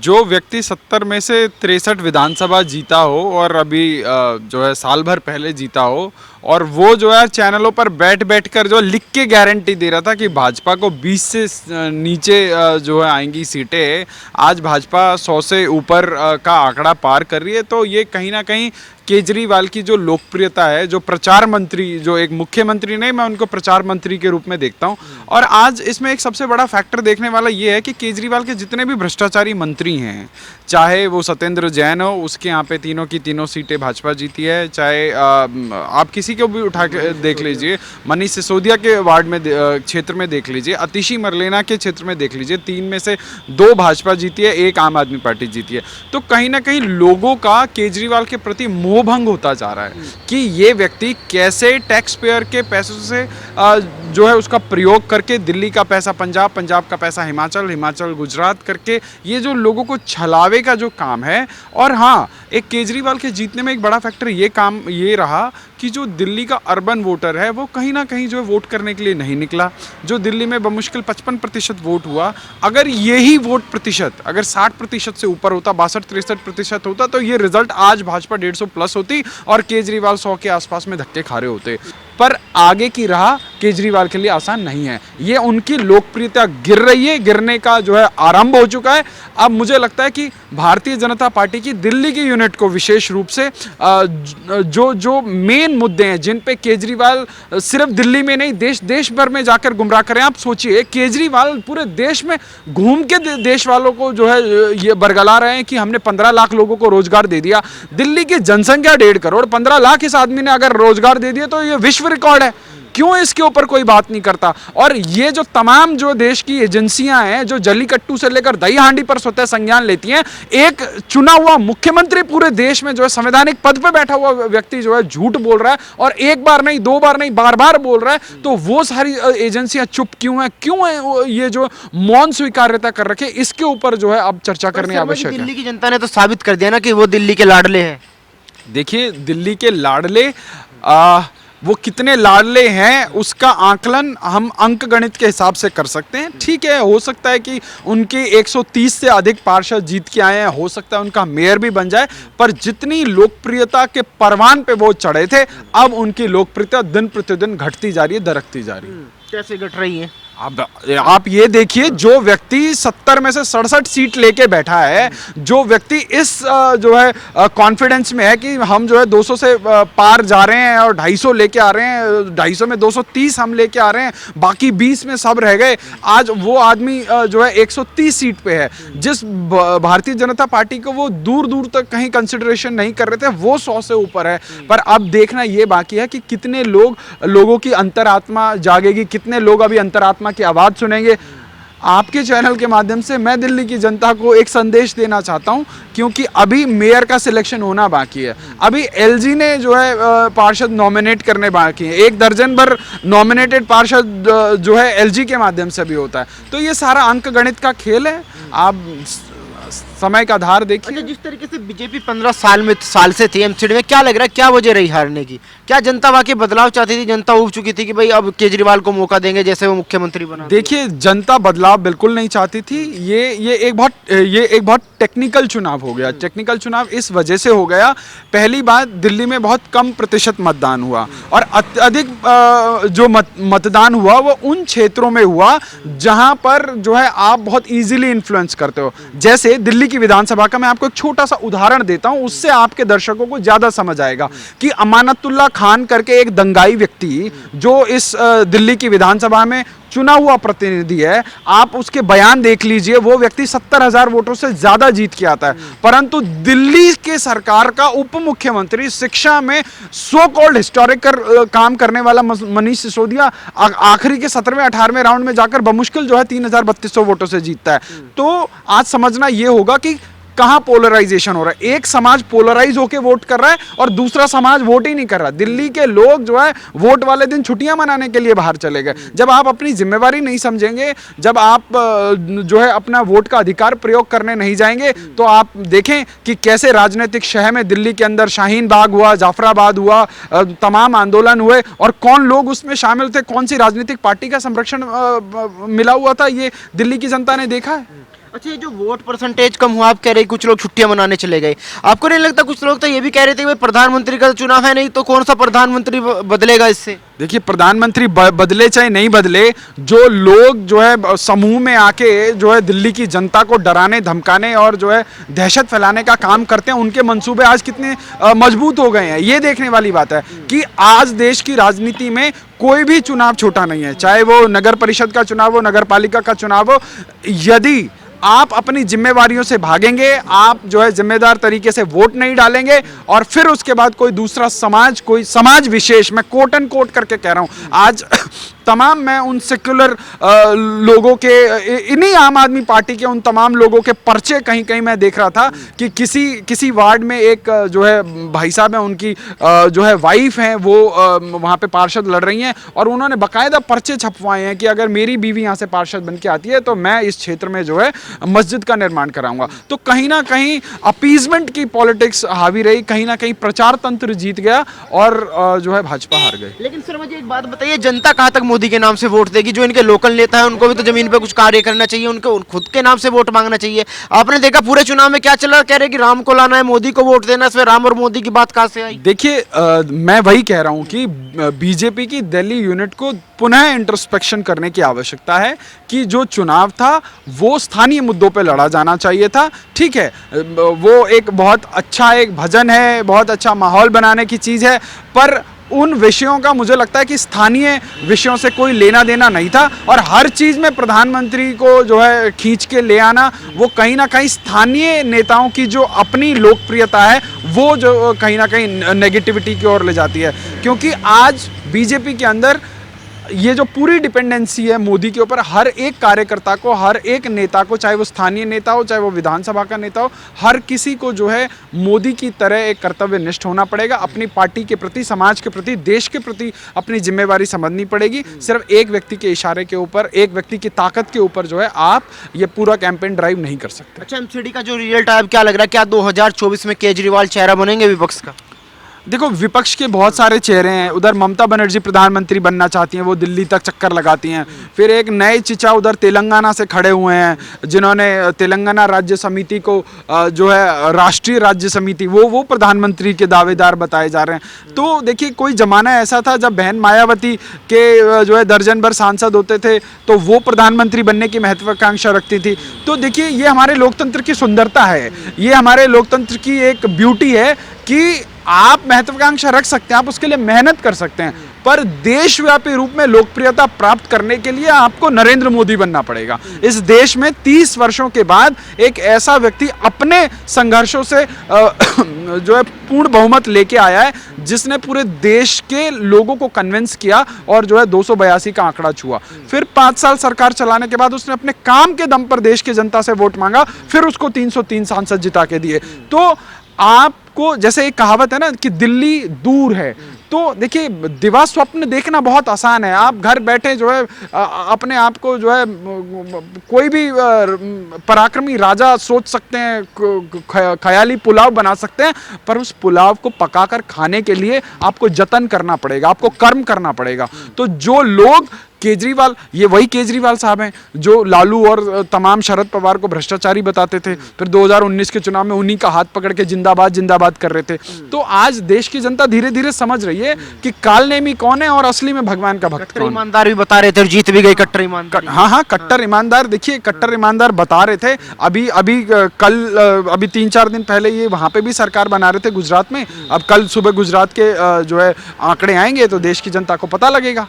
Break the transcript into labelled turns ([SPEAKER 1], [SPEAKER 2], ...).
[SPEAKER 1] जो व्यक्ति 70 में से 63 विधानसभा जीता हो और अभी जो है साल भर पहले जीता हो, और वो जो है चैनलों पर बैठ बैठ कर जो लिख के गारंटी दे रहा था कि भाजपा को 20 से नीचे जो है आएंगी सीटें, आज भाजपा 100 से ऊपर का आंकड़ा पार कर रही है। तो ये कहीं ना कहीं केजरीवाल की जो लोकप्रियता है, जो प्रचार मंत्री, जो एक मुख्यमंत्री नहीं, मैं उनको प्रचार मंत्री के रूप में देखता हूं। और आज इसमें एक सबसे बड़ा फैक्टर देखने वाला ये है कि केजरीवाल के जितने भी भ्रष्टाचारी मंत्री हैं, चाहे वो सत्येंद्र जैन हो, उसके यहाँ पे तीनों की तीनों सीटें भाजपा जीती है, चाहे आप किसी को भी उठा के देख लीजिए, मनीष सिसोदिया के वार्ड में क्षेत्र में देख लीजिए, अतिशी मरलेना के क्षेत्र में देख लीजिए, 3 में से 2 भाजपा जीती है, 1 आम आदमी पार्टी जीती है। तो कहीं ना कहीं लोगों का केजरीवाल के प्रति मोहभंग होता जा रहा है कि ये व्यक्ति कैसे टैक्स पेयर के पैसों से जो है उसका प्रयोग करके दिल्ली का पैसा पंजाब, पंजाब का पैसा हिमाचल, हिमाचल गुजरात करके ये जो लोगों को छलावे का जो काम है। और हाँ, एक केजरीवाल के जीतने में एक बड़ा फैक्टर ये रहा कि जो दिल्ली का अर्बन वोटर है वो कहीं ना कहीं जो है वोट करने के लिए नहीं निकला। जो दिल्ली में बमुश्किल 55% वोट हुआ, अगर यही वोट प्रतिशत अगर 60% से ऊपर होता, 62-63% होता, तो ये रिजल्ट आज भाजपा 150 प्लस होती और केजरीवाल 100 के आसपास में धक्के खा रहे होते। पर आगे की राह केजरीवाल के लिए आसान नहीं है। ये उनकी लोकप्रियता गिर रही है, गिरने का जो है आरंभ हो चुका है। अब मुझे लगता है कि भारतीय जनता पार्टी की दिल्ली की यूनिट को विशेष रूप से जो मेन मुद्दे हैं जिन पे केजरीवाल सिर्फ दिल्ली में नहीं देश भर में जाकर गुमराह करें। आप सोचिए, केजरीवाल पूरे देश में घूम के देश वालों को जो है ये बरगला रहे हैं कि हमने 15 लाख लोगों को रोजगार दे दिया। दिल्ली की जनसंख्या 1.5 करोड़, 15 लाख इस आदमी ने अगर रोजगार दे दिया तो ये विश्व रिकॉर्ड है। क्यों इसके ऊपर कोई बात नहीं करता? और ये जो तमाम जो देश की एजेंसियां हैं जो जल्लीकट्टू से लेकर दही हांडी पर स्वतः संज्ञान लेती हैं, एक चुना हुआ मुख्यमंत्री पूरे देश में जो है संवैधानिक पद पे बैठा हुआ व्यक्ति जो है झूठ बोल रहा है, और एक बार नहीं, 2 बार नहीं, बार-बार बोल रहा है। तो वो सारी एजेंसियां चुप क्यों है ये जो मौन स्वीकार्यता कर रखे, इसके ऊपर जो है अब चर्चा करनी आवश्यक है।
[SPEAKER 2] दिल्ली की जनता ने तो साबित कर दिया ना कि वो दिल्ली के लाडले हैं।
[SPEAKER 1] देखिए, दिल्ली के लाडले वो कितने लाडले हैं उसका आकलन हम अंक गणित के हिसाब से कर सकते हैं। ठीक है, हो सकता है कि उनके 130 से अधिक पार्षद जीत के आए हैं, हो सकता है उनका मेयर भी बन जाए, पर जितनी लोकप्रियता के परवान पे वो चढ़े थे, अब उनकी लोकप्रियता दिन प्रतिदिन घटती जा रही है, दरकती जा रही है।
[SPEAKER 2] कैसे घट रही है?
[SPEAKER 1] आप ये देखिए, जो व्यक्ति 70 में से 67 सीट लेके बैठा है, जो व्यक्ति इस जो है कॉन्फिडेंस में है कि हम जो है 200 से पार जा रहे हैं और 250 लेके आ रहे हैं, 250 में 230 हम लेके आ रहे हैं, बाकी 20 में सब रह गए, आज वो आदमी जो है 130 सीट पे है। जिस भारतीय जनता पार्टी को वो दूर दूर तक कहीं कंसिडरेशन नहीं कर रहे थे, वो 100 से ऊपर है। पर अब देखना ये बाकी है कि कितने लोगों की अंतरात्मा जागेगी, कितने लोग अभी अंतरात्मा की आवाज सुनेंगे। आपके चैनल के माध्यम से मैं दिल्ली की जनता को एक संदेश देना चाहता हूं, क्योंकि अभी मेयर का सिलेक्शन होना बाकी है। अभी एलजी ने जो है पार्षद नॉमिनेट करने बाकी है, 1 दर्जन भर नॉमिनेटेड पार्षद जो है एलजी के माध्यम से भी होता है। तो ये सारा अंक गणित का खेल है, आप समय का आधार देखिए।
[SPEAKER 2] अच्छा, जिस तरीके से बीजेपी 15 साल से थी एमसीडी में, क्या लग रहा है क्या वजह रही हारने की? क्या जनता वाकई बदलाव चाहती थी? जनता उब चुकी थी कि भाई अब केजरीवाल को मौका देंगे जैसे वो मुख्यमंत्री बना?
[SPEAKER 1] देखिए, जनता बदलाव बिल्कुल नहीं चाहती थी। ये एक बहुत टेक्निकल चुनाव हो गया। टेक्निकल चुनाव इस वजह से हो गया, पहली बात, दिल्ली में बहुत कम प्रतिशत मतदान हुआ और अधिक जो मतदान हुआ वो उन क्षेत्रों में हुआ जहां पर जो है आप बहुत इजीली इन्फ्लुएंस करते हो। जैसे दिल्ली की विधानसभा का मैं आपको एक छोटा सा उदाहरण देता हूं, उससे आपके दर्शकों को ज्यादा समझ आएगा कि अमानतुल्लाह खान करके एक दंगाई व्यक्ति जो इस दिल्ली की विधानसभा में चुना हुआ प्रतिनिधि है, आप उसके बयान देख लीजिए, वो व्यक्ति 70,000 वोटों से ज्यादा जीत के आता है। परंतु दिल्ली के सरकार का उप मुख्यमंत्री, शिक्षा में सो कॉल्ड हिस्टोरिकल काम करने वाला मनीष सिसोदिया आखिरी के 17वें 18वें राउंड में जाकर बमुश्किल जो है 3,3200 वोटों से जीतता है। तो आज समझना यह होगा कि कहां पोलराइजेशन हो रहा है। एक समाज पोलराइज होकर वोट कर रहा है और दूसरा समाज वोट ही नहीं कर रहा। दिल्ली के लोग जो है वोट वाले दिन छुट्टियां मनाने के लिए बाहर चले गए। जब आप अपनी जिम्मेवारी नहीं समझेंगे, जब आप जो है अपना वोट का अधिकार प्रयोग करने नहीं जाएंगे, तो आप देखें कि कैसे राजनीतिक शहर में दिल्ली के अंदर शाहीन बाग हुआ, जाफराबाद हुआ, तमाम आंदोलन हुए और कौन लोग उसमें शामिल थे, कौन सी राजनीतिक पार्टी का संरक्षण मिला हुआ था, ये दिल्ली की जनता ने देखा है।
[SPEAKER 2] अच्छा, ये जो वोट परसेंटेज कम हुआ, आप कह रहे हैं कुछ लोग छुट्टियां मनाने चले गए, आपको नहीं लगता कुछ लोग तो ये भी कह रहे थे कि भाई प्रधानमंत्री का चुनाव है, नहीं तो कौन सा प्रधानमंत्री बदलेगा इससे?
[SPEAKER 1] देखिए, प्रधानमंत्री बदले चाहे नहीं बदले, जो लोग जो है समूह में आके जो है दिल्ली की जनता को डराने धमकाने और जो है दहशत फैलाने का काम करते हैं, उनके मंसूबे आज कितने मजबूत हो गए हैं, ये देखने वाली बात है कि आज देश की राजनीति में कोई भी चुनाव छोटा नहीं है, चाहे वो नगर परिषद का चुनाव हो, नगर पालिका का चुनाव हो। यदि आप अपनी जिम्मेवारियों से भागेंगे, आप जो है जिम्मेदार तरीके से वोट नहीं डालेंगे और फिर उसके बाद कोई दूसरा समाज, कोई समाज विशेष, मैं कोट एंड कोट करके कह रहा हूं, आज तमाम मैं उन सेक्युलर लोगों के, इन्हीं आम आदमी पार्टी के उन तमाम लोगों के पर्चे कहीं कहीं मैं देख रहा था कि किसी वार्ड में एक जो है भाई साहब है, उनकी जो है वाइफ है, वो वहाँ पे पार्षद लड़ रही हैं और उन्होंने बाकायदा पर्चे छपवाए हैं कि अगर मेरी बीवी यहाँ से पार्षद बन के आती है तो मैं इस क्षेत्र में जो है मस्जिद का निर्माण कराऊंगा। तो कहीं ना कहीं अपीजमेंट की पॉलिटिक्स हावी रही, कहीं ना कहीं प्रचार तंत्र जीत गया और जो है भाजपा हार गई।
[SPEAKER 2] लेकिन सर मुझे एक बात बताइए, जनता कहाँ तक मोदी के नाम से वोट देगी? जो इनके लोकल नेता है उनको भी तो जमीन पे कुछ कार्य करना चाहिए, उनको खुद के नाम से वोट मांगना चाहिए। आपने देखा पूरे चुनाव में क्या चला, कह रहे कि राम को लाना है, मोदी को वोट देना है, इसमें राम और मोदी की बात कहाँ से आई?
[SPEAKER 1] देखिए, मैं वही कह रहा हूं कि बीजेपी की दिल्ली यूनिट को पुनः इंट्रोस्पेक्शन करने की आवश्यकता है कि जो चुनाव था वो स्थानीय मुद्दों पे लड़ा जाना चाहिए था। ठीक है, वो एक बहुत अच्छा एक भजन है, बहुत अच्छा माहौल बनाने की चीज़ है, पर उन विषयों का मुझे लगता है कि स्थानीय विषयों से कोई लेना देना नहीं था और हर चीज़ में प्रधानमंत्री को जो है खींच के ले आना, वो कहीं ना कहीं स्थानीय नेताओं की जो अपनी लोकप्रियता है वो जो कहीं ना कहीं नेगेटिविटी की ओर ले जाती है। क्योंकि आज बीजेपी के अंदर ये जो पूरी डिपेंडेंसी है मोदी के ऊपर, हर एक कार्यकर्ता को, हर एक नेता को, चाहे वो स्थानीय नेता हो, चाहे वो विधानसभा का नेता हो, हर किसी को जो है मोदी की तरह एक कर्तव्यनिष्ठ होना पड़ेगा। अपनी पार्टी के प्रति, समाज के प्रति, देश के प्रति अपनी जिम्मेवारी समझनी पड़ेगी। सिर्फ एक व्यक्ति के इशारे के ऊपर, एक व्यक्ति की ताकत के ऊपर जो है आप ये पूरा कैंपेन ड्राइव नहीं कर सकते।
[SPEAKER 2] अच्छा, एमसीडी का जो रिजल्ट आया, क्या लग रहा है, क्या 2024 में केजरीवाल चेहरा बनेंगे विपक्ष का?
[SPEAKER 1] देखो, विपक्ष के बहुत सारे चेहरे हैं। उधर ममता बनर्जी प्रधानमंत्री बनना चाहती हैं, वो दिल्ली तक चक्कर लगाती हैं। फिर एक नए चिचा उधर तेलंगाना से खड़े हुए हैं, जिन्होंने तेलंगाना राज्य समिति को जो है राष्ट्रीय राज्य समिति, वो प्रधानमंत्री के दावेदार बताए जा रहे हैं। तो देखिए, कोई ज़माना ऐसा था जब बहन मायावती के जो है दर्जन भर सांसद होते थे तो वो प्रधानमंत्री बनने की महत्वाकांक्षा रखती थी। तो देखिए, ये हमारे लोकतंत्र की सुंदरता है, ये हमारे लोकतंत्र की एक ब्यूटी है कि आप महत्वाकांक्षा रख सकते हैं, आप उसके लिए मेहनत कर सकते हैं, पर देशव्यापी रूप में लोकप्रियता प्राप्त करने के लिए आपको नरेंद्र मोदी बनना पड़ेगा। इस देश में 30 वर्षों के बाद एक ऐसा व्यक्ति अपने संघर्षों से जो है पूर्ण बहुमत लेके आया है, जिसने पूरे देश के लोगों को कन्विंस किया और जो है 282 का आंकड़ा छुआ। फिर 5 साल सरकार चलाने के बाद उसने अपने काम के दम पर देश की जनता से वोट मांगा, फिर उसको 303 सांसद जिता के दिए। तो आपको, जैसे एक कहावत है ना कि दिल्ली दूर है, तो देखिए, दिवा स्वप्न देखना बहुत आसान है। आप घर बैठे जो है अपने आप को जो है कोई भी पराक्रमी राजा सोच सकते हैं, ख्याली पुलाव बना सकते हैं, पर उस पुलाव को पकाकर खाने के लिए आपको जतन करना पड़ेगा, आपको कर्म करना पड़ेगा। तो जो लोग केजरीवाल, ये वही केजरीवाल साहब हैं जो लालू और तमाम शरद पवार को भ्रष्टाचारी बताते थे, फिर 2019 के चुनाव में उन्हीं का हाथ पकड़ के जिंदाबाद जिंदाबाद कर रहे थे। तो आज देश की जनता धीरे धीरे समझ रही है कि कालनेमी कौन है और असली में भगवान का भक्त कौन है।
[SPEAKER 2] ईमानदार भी बता रहे थे और जीत भी गई कट्टर ईमानदार।
[SPEAKER 1] हाँ, कट्टर ईमानदार। देखिए, कट्टर ईमानदार बता रहे थे, अभी 3-4 दिन पहले ये वहाँ पे भी सरकार बना रहे थे गुजरात में। अब कल सुबह गुजरात के जो है आंकड़े आएंगे तो देश की जनता को पता लगेगा।